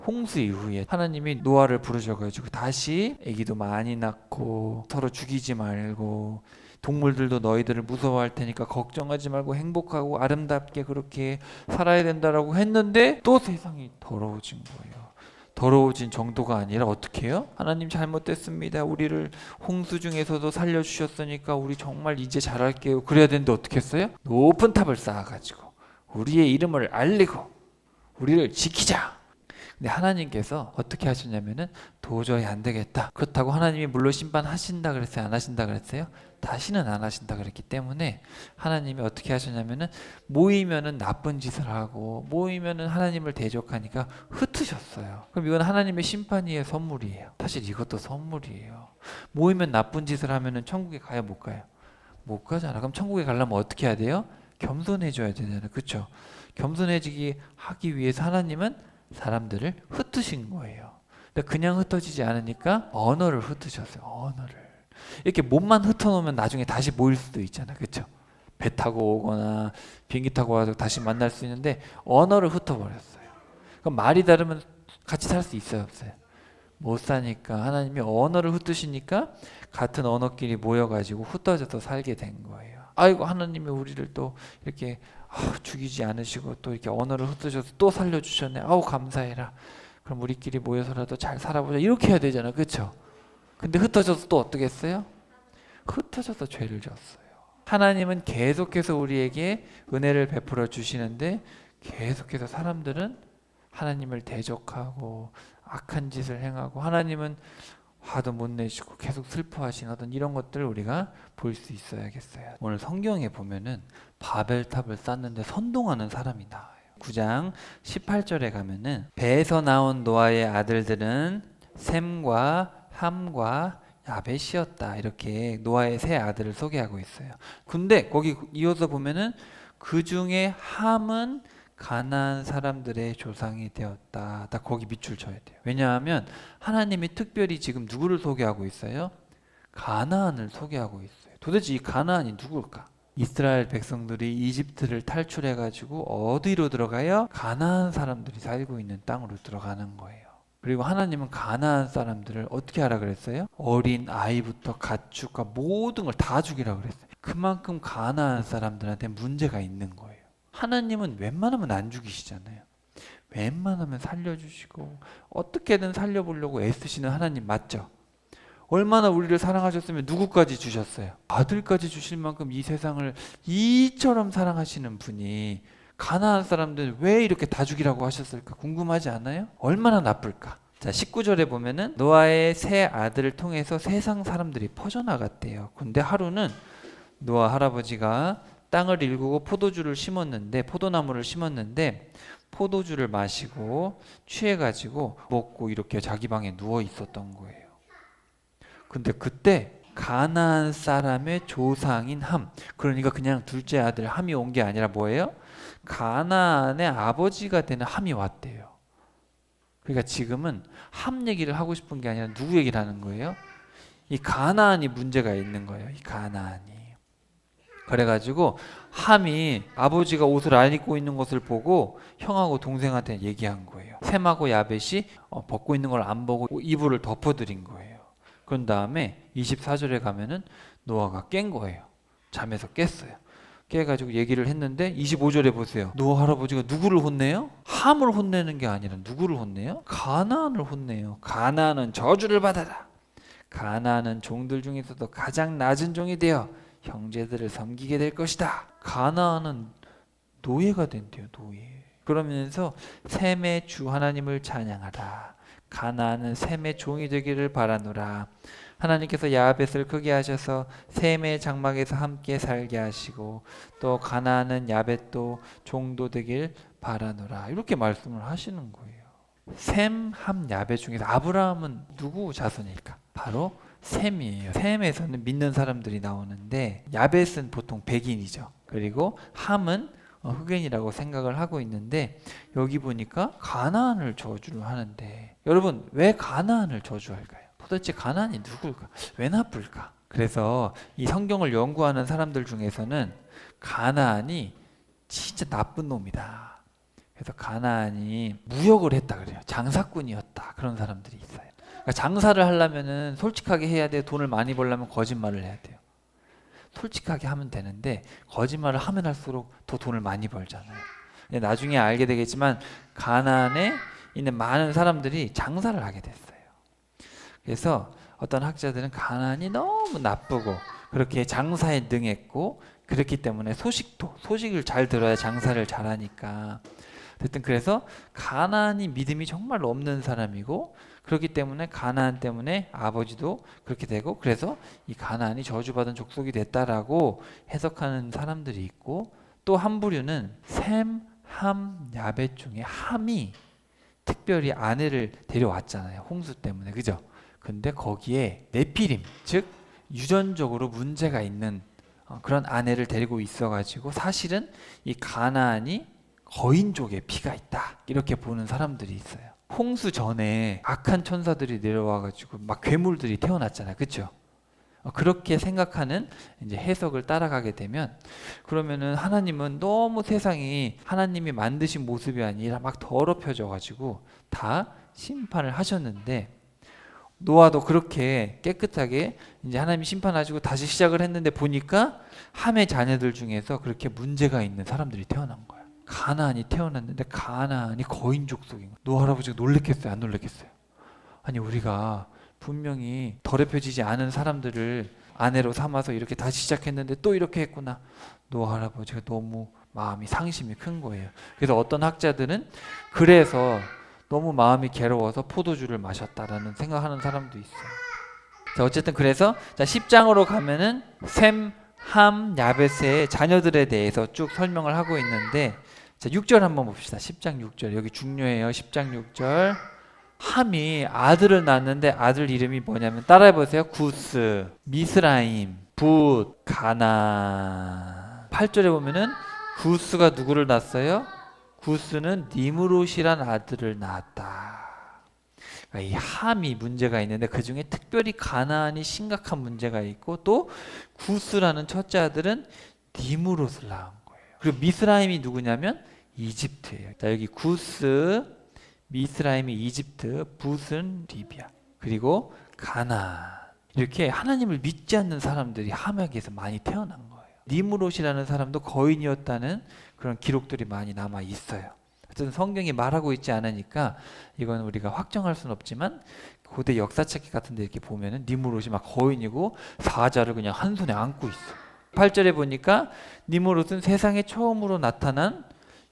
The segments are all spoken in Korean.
홍수 이후에 하나님이 노아를 부르셔가지고 다시 아기도 많이 낳고 서로 죽이지 말고 동물들도 너희들을 무서워할 테니까 걱정하지 말고 행복하고 아름답게 그렇게 살아야 된다라고 했는데 또 세상이 더러워진 거예요. 더러워진 정도가 아니라 어떻게 해요? 하나님 잘못됐습니다. 우리를 홍수 중에서도 살려주셨으니까 우리 정말 이제 잘할게요. 그래야 되는데 어떻게 했어요? 높은 탑을 쌓아가지고 우리의 이름을 알리고 우리를 지키자. 근데 하나님께서 어떻게 하셨냐면은 도저히 안 되겠다. 그렇다고 하나님이 물론 심판하신다 그랬어요? 안 하신다 그랬어요? 다시는 안 하신다 그랬기 때문에 하나님이 어떻게 하셨냐면은 모이면은 나쁜 짓을 하고 모이면은 하나님을 대적하니까 흩으셨어요. 그럼 이건 하나님의 심판이에요, 선물이에요? 사실 이것도 선물이에요. 모이면 나쁜 짓을 하면은 천국에 가요, 못 가요? 못 가잖아. 그럼 천국에 가려면 어떻게 해야 돼요? 겸손해져야 되잖아요. 그렇죠? 겸손해지기 하기 위해서 하나님은 사람들을 흩으신 거예요. 근데 그냥 흩어지지 않으니까 언어를 흩으셨어요. 언어를. 이렇게 몸만 흩어놓으면 나중에 다시 모일 수도 있잖아. 그렇죠? 배 타고 오거나 비행기 타고 와서 다시 만날 수 있는데 언어를 흩어버렸어요. 그럼 말이 다르면 같이 살 수 있어요? 없어요? 못 사니까 하나님이 언어를 흩으시니까 같은 언어끼리 모여가지고 흩어져서 살게 된 거예요. 아이고 하나님이 우리를 또 이렇게 죽이지 않으시고 또 이렇게 언어를 흩으셔서 또 살려주셨네. 아우 감사해라. 그럼 우리끼리 모여서라도 잘 살아보자. 이렇게 해야 되잖아. 그렇죠? 근데 흩어져서 또 어떻게 했어요? 흩어져서 죄를 졌어요. 하나님은 계속해서 우리에게 은혜를 베풀어 주시는데 계속해서 사람들은 하나님을 대적하고 악한 짓을 행하고 하나님은 화도 못 내시고 계속 슬퍼하시는 어떤 이런 것들을 우리가 볼 수 있어야겠어요. 오늘 성경에 보면은 바벨탑을 쌓는데 선동하는 사람이 나와요. 9장 18절에 가면은 배에서 나온 노아의 아들들은 셈과 함과 야벳이었다. 이렇게 노아의 세 아들을 소개하고 있어요. 근데 거기 이어서 보면은 그 중에 함은 가나안 사람들의 조상이 되었다. 딱 거기 밑줄 쳐야 돼요. 왜냐하면 하나님이 특별히 지금 누구를 소개하고 있어요? 가나안을 소개하고 있어요. 도대체 이 가나안이 누굴까? 이스라엘 백성들이 이집트를 탈출해가지고 어디로 들어가요? 가나안 사람들이 살고 있는 땅으로 들어가는 거예요. 그리고 하나님은 가나안 사람들을 어떻게 하라 그랬어요? 어린 아이부터 가축과 모든 걸 다 죽이라 그랬어요. 그만큼 가나안 사람들한테 문제가 있는 거예요. 하나님은 웬만하면 안 죽이시잖아요. 웬만하면 살려주시고 어떻게든 살려보려고 애쓰시는 하나님 맞죠? 얼마나 우리를 사랑하셨으면 누구까지 주셨어요? 아들까지 주실 만큼 이 세상을 이처럼 사랑하시는 분이 가나안 사람들 왜 이렇게 다 죽이라고 하셨을까 궁금하지 않아요? 얼마나 나쁠까? 자, 19절에 보면은 노아의 세 아들을 통해서 세상 사람들이 퍼져나갔대요. 근데 하루는 노아 할아버지가 땅을 일구고 포도주를 심었는데 포도나무를 심었는데 포도주를 마시고 취해가지고 먹고 이렇게 자기 방에 누워 있었던 거예요. 근데 그때 가나안 사람의 조상인 함, 그러니까 그냥 둘째 아들 함이 온 게 아니라 뭐예요? 가나안의 아버지가 되는 함이 왔대요. 그러니까 지금은 함 얘기를 하고 싶은 게 아니라 누구 얘기를 하는 거예요? 이 가나안이 문제가 있는 거예요. 이 가나안이. 그래가지고 함이 아버지가 옷을 안 입고 있는 것을 보고 형하고 동생한테 얘기한 거예요. 셈하고 야벳이 벗고 있는 걸 안 보고 이불을 덮어드린 거예요. 그런 다음에 24절에 가면은 노아가 깬 거예요. 잠에서 깼어요. 깨가지고 얘기를 했는데 25절에 보세요. 노아 할아버지가 누구를 혼내요? 함을 혼내는 게 아니라 누구를 혼내요? 가나안을 혼내요. 가나안은 저주를 받아라. 가나안은 종들 중에서도 가장 낮은 종이 되어 형제들을 섬기게 될 것이다. 가나안은 노예가 된대요. 노예. 그러면서 셈의 주 하나님을 찬양하라. 가나안은 셈의 종이 되기를 바라노라. 하나님께서 야벳을 크게 하셔서 셈의 장막에서 함께 살게 하시고 또 가나안은 야벳도 종도 되길 바라노라. 이렇게 말씀을 하시는 거예요. 셈, 함, 야벳 중에서 아브라함은 누구 자손일까? 바로 셈이에요. 셈에서는 믿는 사람들이 나오는데 야벳은 보통 백인이죠. 그리고 함은 흑인이라고 생각을 하고 있는데 여기 보니까 가나안을 저주를 하는데 여러분 왜 가나안을 저주할까요? 도대체 가나안이 누굴까? 왜 나쁠까? 그래서 이 성경을 연구하는 사람들 중에서는 가나안이 진짜 나쁜 놈이다. 그래서 가나안이 무역을 했다 그래요. 장사꾼이었다. 그런 사람들이 있어요. 그러니까 장사를 하려면은 솔직하게 해야 돼요. 돈을 많이 벌려면 거짓말을 해야 돼요. 솔직하게 하면 되는데 거짓말을 하면 할수록 더 돈을 많이 벌잖아요. 근데 나중에 알게 되겠지만 가나안에 있는 많은 사람들이 장사를 하게 됐어요. 그래서 어떤 학자들은 가나안이 너무 나쁘고 그렇게 장사에 능했고 그렇기 때문에 소식을 잘 들어야 장사를 잘하니까 어쨌든 그래서 가나안이 믿음이 정말 없는 사람이고 그렇기 때문에 가나안 때문에 아버지도 그렇게 되고 그래서 이 가나안이 저주받은 족속이 됐다라고 해석하는 사람들이 있고 또 한 부류는 셈, 함, 야벳 중에 함이 특별히 아내를 데려왔잖아요. 홍수 때문에. 그죠? 근데 거기에 네피림, 즉 유전적으로 문제가 있는 그런 아내를 데리고 있어가지고 사실은 이 가나안이 거인족의 피가 있다 이렇게 보는 사람들이 있어요. 홍수 전에 악한 천사들이 내려와가지고 막 괴물들이 태어났잖아요. 그렇죠? 그렇게 생각하는 이제 해석을 따라가게 되면 그러면은 하나님은 너무 세상이 하나님이 만드신 모습이 아니라 막 더럽혀져가지고 다 심판을 하셨는데 노아도 그렇게 깨끗하게 이제 하나님이 심판하시고 다시 시작을 했는데 보니까 함의 자녀들 중에서 그렇게 문제가 있는 사람들이 태어난 거야. 가나안이 태어났는데 가나안이 거인 족속인 거야. 노아 할아버지가 놀랬겠어요? 안 놀랬겠어요? 아니 우리가 분명히 더럽혀지지 않은 사람들을 아내로 삼아서 이렇게 다시 시작했는데 또 이렇게 했구나. 노아 할아버지가 너무 마음이 상심이 큰 거예요. 그래서 어떤 학자들은 그래서 너무 마음이 괴로워서 포도주를 마셨다라는 생각하는 사람도 있어요. 자, 어쨌든 그래서 자 10장으로 가면은 셈, 함, 야벳의 자녀들에 대해서 쭉 설명을 하고 있는데 자 6절 한번 봅시다. 10장 6절 여기 중요해요. 10장 6절 함이 아들을 낳았는데 아들 이름이 뭐냐면 따라해보세요. 구스, 미스라임, 붓, 가나. 8절에 보면은 구스가 누구를 낳았어요? 구스는 니므롯이란 아들을 낳았다. 그러니까 이 함이 문제가 있는데 그 중에 특별히 가나안이 심각한 문제가 있고 또 구스라는 첫째 아들은 니므롯을 낳은 거예요. 그리고 미스라임이 누구냐면 이집트예요. 자, 여기 구스, 미스라임이 이집트, 붓은 리비아, 그리고 가나안. 이렇게 하나님을 믿지 않는 사람들이 함에게서 많이 태어난 거예요. 니므롯이라는 사람도 거인이었다는 그런 기록들이 많이 남아 있어요. 어쨌든 성경이 말하고 있지 않으니까 이건 우리가 확정할 수는 없지만 고대 역사책 같은 데 이렇게 보면은 니므롯이 막 거인이고 사자를 그냥 한 손에 안고 있어. 8절에 보니까 니므롯은 세상에 처음으로 나타난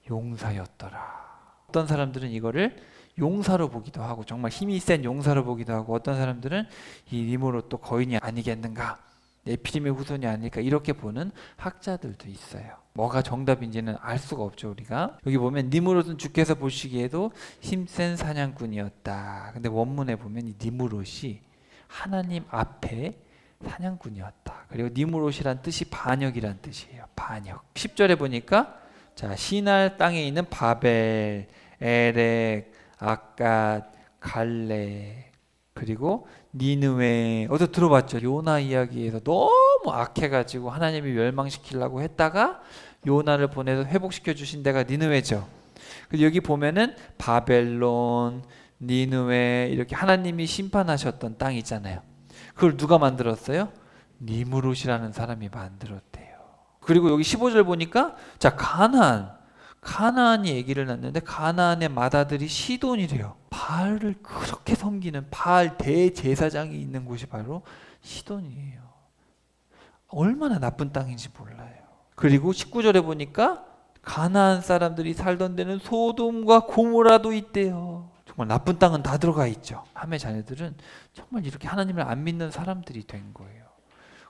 용사였더라. 어떤 사람들은 이거를 용사로 보기도 하고 정말 힘이 센 용사로 보기도 하고 어떤 사람들은 이 니므롯도 거인이 아니겠는가, 네피림의 후손이 아닐까 이렇게 보는 학자들도 있어요. 뭐가 정답인지는 알 수가 없죠. 우리가 여기 보면 니므롯은 주께서 보시기에도 힘센 사냥꾼이었다. 근데 원문에 보면 이 니므롯이 하나님 앞에 사냥꾼이었다. 그리고 니므롯이란 뜻이 반역이란 뜻이에요. 반역. 10절에 보니까 자 시날 땅에 있는 바벨, 에렉, 아갓, 갈레 그리고 니느웨 어디서 들어봤죠? 요나 이야기에서 너무 악해가지고 하나님이 멸망시키려고 했다가 요나를 보내서 회복시켜 주신 데가 니느웨죠. 그래서 여기 보면은 바벨론, 니느웨 이렇게 하나님이 심판하셨던 땅이잖아요. 그걸 누가 만들었어요? 니므롯이라는 사람이 만들었대요. 그리고 여기 15절 보니까 자 가나안이 아기를 낳는데 가나안의 맏아들이 시돈이래요. 바알을 그렇게 섬기는 바알 대제사장이 있는 곳이 바로 시돈이에요. 얼마나 나쁜 땅인지 몰라요. 그리고 19절에 보니까 가나안 사람들이 살던 데는 소돔과 고모라도 있대요. 정말 나쁜 땅은 다 들어가 있죠. 함의 자녀들은 정말 이렇게 하나님을 안 믿는 사람들이 된 거예요.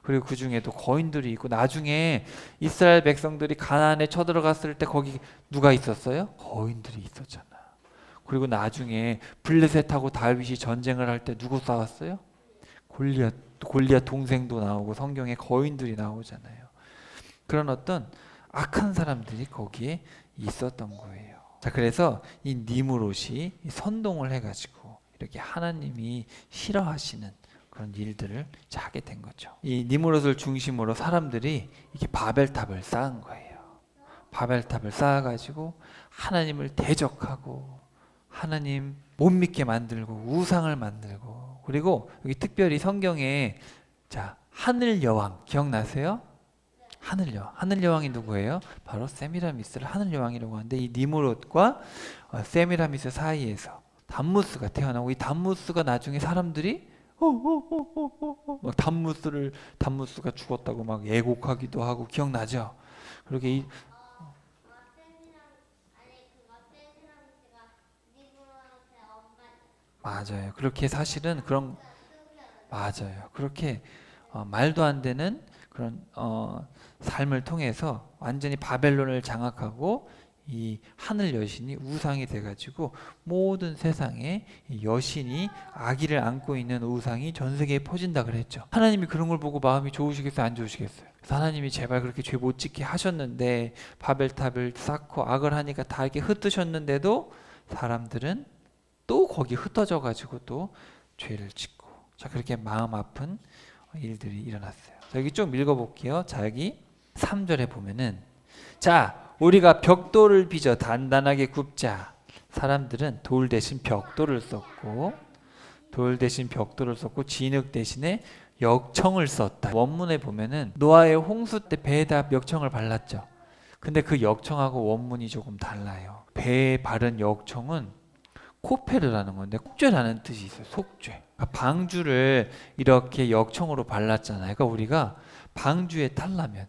그리고 그 중에도 거인들이 있고 나중에 이스라엘 백성들이 가나안에 쳐들어갔을 때 거기 누가 있었어요? 거인들이 있었잖아. 그리고 나중에 블레셋하고 다윗이 전쟁을 할 때 누구 싸웠어요? 골리앗 동생도 나오고 성경에 거인들이 나오잖아요. 그런 어떤 악한 사람들이 거기에 있었던 거예요. 자, 그래서 이 니므롯이 선동을 해가지고 이렇게 하나님이 싫어하시는 그런 일들을 하게 된 거죠. 이 니므롯을 중심으로 사람들이 이렇게 바벨탑을 쌓은 거예요. 바벨탑을 쌓아가지고 하나님을 대적하고 하나님 못 믿게 만들고 우상을 만들고, 그리고 여기 특별히 성경에 자 하늘 여왕 기억나세요? 하늘 여왕이 누구예요? 바로 세미라미스를 하늘 여왕이라고 하는데, 이 니무롯과 세미라미스 사이에서 담무스가 태어나고, 이 담무스가 나중에 사람들이 막 담무스가 죽었다고 막 애곡하기도 하고, 기억나죠? 그렇게 맞아요. 그렇게 사실은 그런 맞아요. 그렇게 말도 안 되는 그런 삶을 통해서 완전히 바벨론을 장악하고, 이 하늘 여신이 우상이 돼가지고 모든 세상에 이 여신이 아기를 안고 있는 우상이 전 세계에 퍼진다 그랬죠. 하나님이 그런 걸 보고 마음이 좋으시겠어요, 안 좋으시겠어요? 그래서 하나님이 제발 그렇게 죄 못 짓게 하셨는데, 바벨탑을 쌓고 악을 하니까 다 이렇게 흩으셨는데도 사람들은 또 거기 흩어져 가지고 또 죄를 짓고, 자 그렇게 마음 아픈 일들이 일어났어요. 자, 여기 좀 읽어볼게요. 자 여기 3절에 보면은, 자 우리가 벽돌을 빚어 단단하게 굽자. 사람들은 돌 대신 벽돌을 썼고, 진흙 대신에 역청을 썼다. 원문에 보면은 노아의 홍수 때 배에다 역청을 발랐죠. 근데 그 역청하고 원문이 조금 달라요. 배에 바른 역청은 코페르라는 건데 속죄라는 뜻이 있어요. 속죄. 방주를 이렇게 역청으로 발랐잖아요. 그러니까 우리가 방주에 탈라면,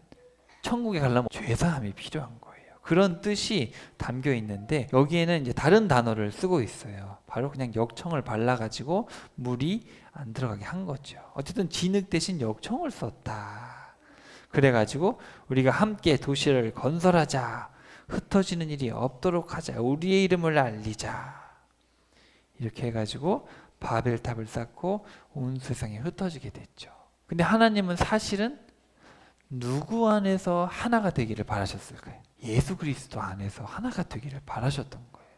천국에 가려면 죄사함이 필요한 거예요. 그런 뜻이 담겨 있는데, 여기에는 이제 다른 단어를 쓰고 있어요. 바로 그냥 역청을 발라가지고 물이 안 들어가게 한 거죠. 어쨌든 진흙 대신 역청을 썼다. 그래가지고 우리가 함께 도시를 건설하자. 흩어지는 일이 없도록 하자. 우리의 이름을 알리자. 이렇게 해가지고 바벨탑을 쌓고 온 세상에 흩어지게 됐죠. 근데 하나님은 사실은 누구 안에서 하나가 되기를 바라셨을까요? 예수 그리스도 안에서 하나가 되기를 바라셨던 거예요.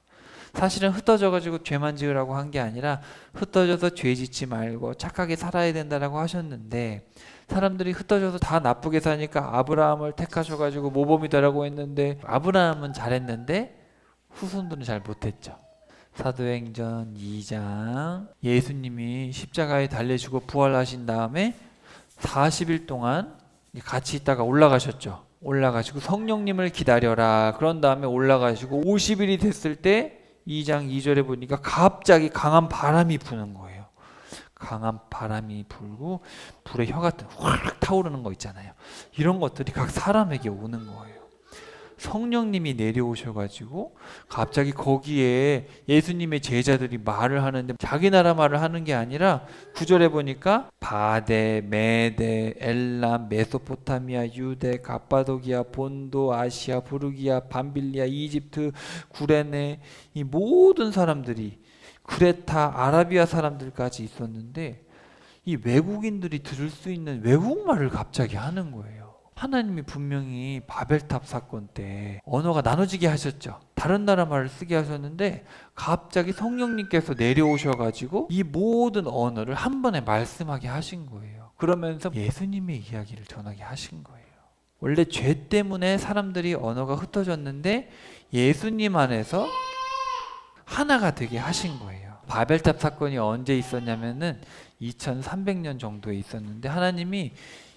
사실은 흩어져가지고 죄만 지으라고 한 게 아니라, 흩어져서 죄 짓지 말고 착하게 살아야 된다라고 하셨는데, 사람들이 흩어져서 다 나쁘게 사니까 아브라함을 택하셔가지고 모범이 되라고 했는데, 아브라함은 잘했는데 후손들은 잘 못했죠. 사도행전 2장, 예수님이 십자가에 달려주고 부활하신 다음에 40일 동안 같이 있다가 올라가셨죠. 올라가시고 성령님을 기다려라. 그런 다음에 올라가시고 50일이 됐을 때 2장 2절에 보니까 갑자기 강한 바람이 부는 거예요. 강한 바람이 불고 불의 혀 같은 확 타오르는 거 있잖아요. 이런 것들이 각 사람에게 오는 거예요. 성령님이 내려오셔가지고 갑자기 거기에 예수님의 제자들이 말을 하는데, 자기 나라 말을 하는 게 아니라 9절에 보니까 바데, 메데, 엘람, 메소포타미아, 유대, 갑바도기아, 본도, 아시아, 부르기아, 밤빌리아, 이집트, 구레네, 이 모든 사람들이, 크레타, 아라비아 사람들까지 있었는데, 이 외국인들이 들을 수 있는 외국말을 갑자기 하는 거예요. 하나님이 분명히 바벨탑 사건 때 언어가 나눠지게 하셨죠. 다른 나라 말을 쓰게 하셨는데, 갑자기 성령님께서 내려오셔가지고 이 모든 언어를 한 번에 말씀하게 하신 거예요. 그러면서 예수님의 이야기를 전하게 하신 거예요. 원래 죄 때문에 사람들이 언어가 흩어졌는데, 예수님 안에서 하나가 되게 하신 거예요. 바벨탑 사건이 언제 있었냐면은 2300년 정도에 있었는데, 하나님이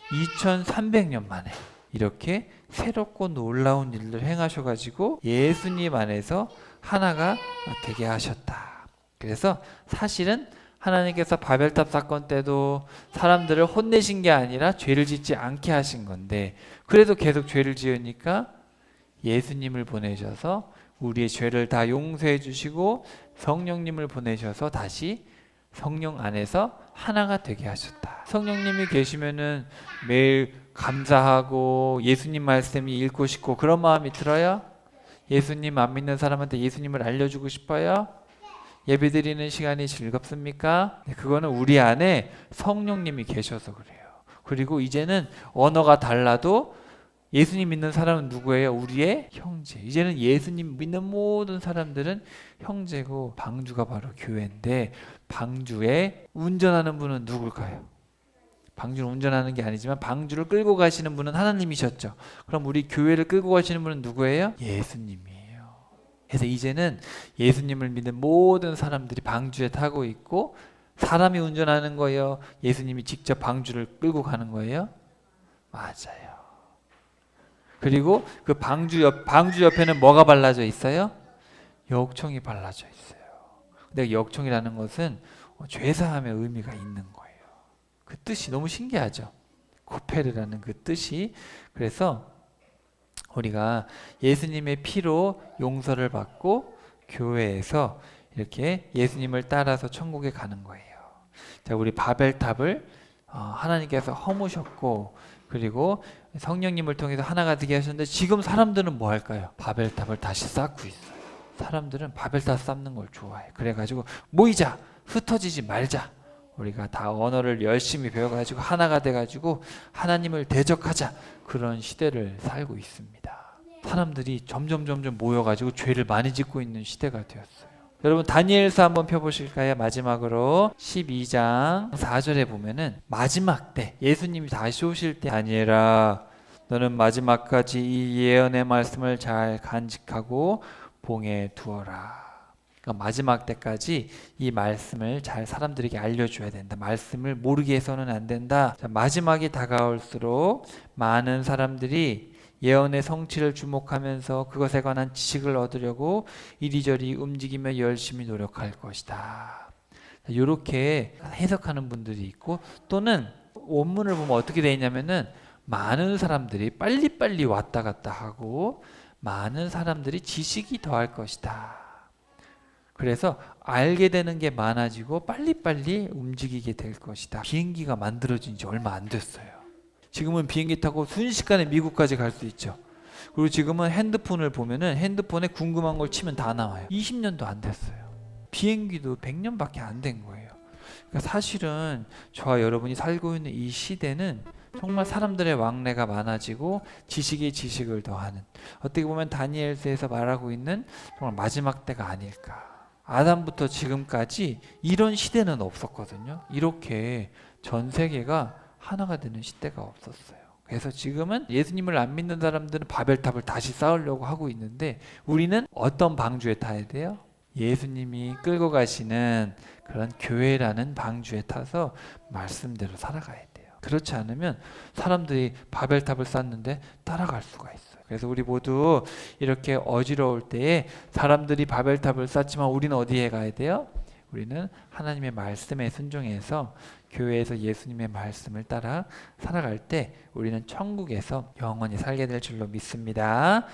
2300년 만에 이렇게 새롭고 놀라운 일을 행하셔가지고 예수님 안에서 하나가 되게 하셨다. 그래서 사실은 하나님께서 바벨탑 사건 때도 사람들을 혼내신 게 아니라 죄를 짓지 않게 하신 건데, 그래도 계속 죄를 지으니까 예수님을 보내셔서 우리의 죄를 다 용서해 주시고 성령님을 보내셔서 다시 성령 안에서 하나가 되게 하셨다. 성령님이 계시면은 매일 감사하고 예수님 말씀이 읽고 싶고 그런 마음이 들어요? 예수님 안 믿는 사람한테 예수님을 알려주고 싶어요? 예배드리는 시간이 즐겁습니까? 네, 그거는 우리 안에 성령님이 계셔서 그래요. 그리고 이제는 언어가 달라도 예수님 믿는 사람은 누구예요? 우리의 형제. 이제는 예수님 믿는 모든 사람들은 형제고, 방주가 바로 교회인데, 방주에 운전하는 분은 누굴까요? 방주를 운전하는 게 아니지만 방주를 끌고 가시는 분은 하나님이셨죠. 그럼 우리 교회를 끌고 가시는 분은 누구예요? 예수님이에요. 그래서 이제는 예수님을 믿는 모든 사람들이 방주에 타고 있고, 사람이 운전하는 거예요? 예수님이 직접 방주를 끌고 가는 거예요? 맞아요. 그리고 그 방주 옆에는 뭐가 발라져 있어요? 역청이 발라져 있어요. 근데 역청이라는 것은 죄사함의 의미가 있는 거예요. 그 뜻이 너무 신기하죠. 코페르라는 그 뜻이. 그래서 우리가 예수님의 피로 용서를 받고 교회에서 이렇게 예수님을 따라서 천국에 가는 거예요. 자, 우리 바벨탑을 하나님께서 허무셨고, 그리고 성령님을 통해서 하나가 되게 하셨는데, 지금 사람들은 뭐 할까요? 바벨탑을 다시 쌓고 있어요. 사람들은 바벨탑 쌓는 걸 좋아해. 그래가지고 모이자, 흩어지지 말자, 우리가 다 언어를 열심히 배워가지고 하나가 돼가지고 하나님을 대적하자, 그런 시대를 살고 있습니다. 사람들이 점점 모여가지고 죄를 많이 짓고 있는 시대가 되었어요. 여러분 다니엘서 한번 펴보실까요? 마지막으로 12장 4절에 보면은 마지막 때 예수님이 다시 오실 때, 다니엘아 너는 마지막까지 이 예언의 말씀을 잘 간직하고 봉에 두어라. 그러니까 마지막 때까지 이 말씀을 잘 사람들에게 알려줘야 된다. 말씀을 모르게 해서는 안 된다. 자, 마지막이 다가올수록 많은 사람들이 예언의 성취를 주목하면서 그것에 관한 지식을 얻으려고 이리저리 움직이며 열심히 노력할 것이다. 이렇게 해석하는 분들이 있고, 또는 원문을 보면 어떻게 되어 있냐면은 많은 사람들이 빨리빨리 왔다 갔다 하고 많은 사람들이 지식이 더할 것이다. 그래서 알게 되는 게 많아지고 빨리빨리 움직이게 될 것이다. 비행기가 만들어진 지 얼마 안 됐어요. 지금은 비행기 타고 순식간에 미국까지 갈 수 있죠. 그리고 지금은 핸드폰을 보면은 핸드폰에 궁금한 걸 치면 다 나와요. 20년도 안 됐어요. 비행기도 100년밖에 안 된 거예요. 그러니까 사실은 저와 여러분이 살고 있는 이 시대는 정말 사람들의 왕래가 많아지고 지식이 지식을 더하는, 어떻게 보면 다니엘서에서 말하고 있는 정말 마지막 때가 아닐까. 아담부터 지금까지 이런 시대는 없었거든요. 이렇게 전 세계가 하나가 되는 시대가 없었어요. 그래서 지금은 예수님을 안 믿는 사람들은 바벨탑을 다시 쌓으려고 하고 있는데, 우리는 어떤 방주에 타야 돼요? 예수님이 끌고 가시는 그런 교회라는 방주에 타서 말씀대로 살아가야 돼요. 그렇지 않으면 사람들이 바벨탑을 쌓는데 따라갈 수가 있어요. 그래서 우리 모두 이렇게 어지러울 때에 사람들이 바벨탑을 쌓지만 우리는 어디에 가야 돼요? 우리는 하나님의 말씀에 순종해서 교회에서 예수님의 말씀을 따라 살아갈 때 우리는 천국에서 영원히 살게 될 줄로 믿습니다.